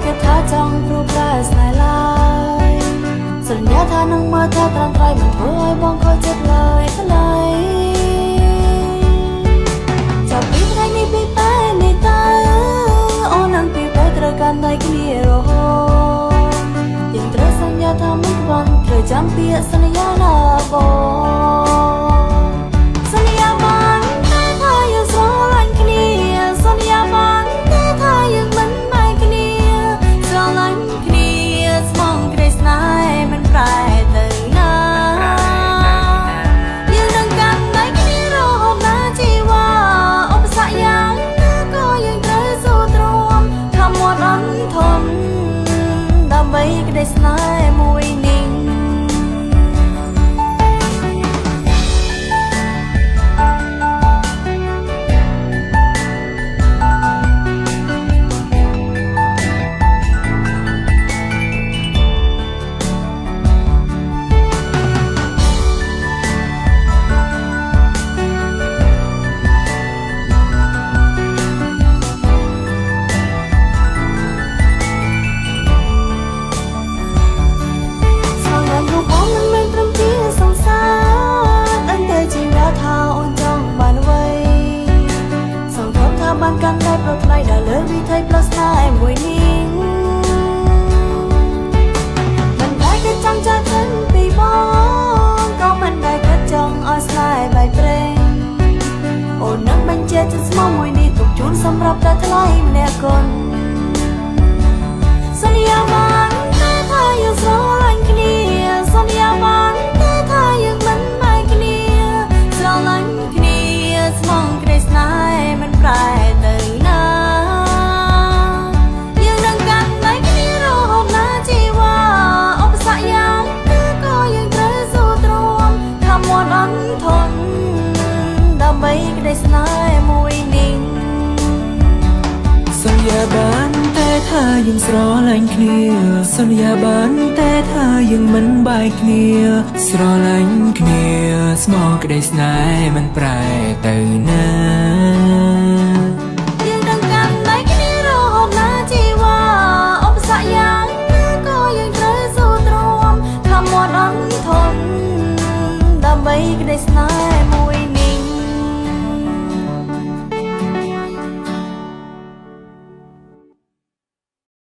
គេថាចង់ព្រោះប្រែស្នេហ៍ឡើយសន្យាថានឹងមើលថាត្រាំត្រៃមិនធ្វើឲ្យបងខូចចិត្តឡើយចាប់ពីថ្ងៃនេះពីពេលនេះតើអូននឹងពីពេលត្រូវកាន់ដៃគ្នារហូតយើងត្រូវសន្យាថាមិនបានត្រូវចាំពាក្យសន្យាណាបងសន្យាបានតែថាយើងស្រឡាញ់គ្នាសន្យាបានតែថាយើងមិនបែកគ្នាស្រឡាញ់គ្នាស្មងក្តីស្នេហ៍មិនប្រែទៅណាយើងនឹងកាន់ដៃគ្នារហូតណាជីវ៉ាឧបសគ្គយ៉ាងណាក៏យើងត្រូវស៊ូទ្រាំខំមាត់អន់ធន់ដើម្បីក្តីស្នេហ៍មួយនេះបានកាន់តែប្រថ្លៃដល់លើវិថីផ្លូវស្នេហ៍មួយនេះមិនដែលគេចង់ចាត់ចិនពីបងក៏មិនដែលគេចង់ឲ្យស្នេហ៍បែកប្រេងអូននឹងបញ្ជាចិត្តស្មោះមួយនេះទុកជូនសម្រាប់តែថ្លៃម្នាក់កូនសន្យាបានតែថាយើងស្រឡាញ់គ្នាសន្យាបានតែថាយើងមិនបែកគ្នាស្រឡាញ់គ្នាស្មងក្តីស្នេហ៍មិនប្រែទៅណាយើងនឹងកាន់ដៃគ្នារហូតណាជីវ៉ាឧបសគ្គយ៉ាងណាក៏យើងត្រូវស៊ូទ្រាំខំមាត់អន់ធន់ដើម្បីក្តីស្នេហ៍មួយនេះសន្យាបានតែថាយើងស្រឡាញ់គ្នាសន្យាបានតែថាយើងមិនបែកគ្នាស្រឡាញ់គ្នាស្មោះក្តីស្នេហ៍មិនប្រែទៅណាយើងនឹងកាន់ដៃគ្នារហូតណាជីវ៉ាឧបសគ្គយ៉ាងណាក៏យើងត្រូវស៊ូទ្រាំខំមាត់អន់ធន់ដើម្បីក្តីស្នេហ៍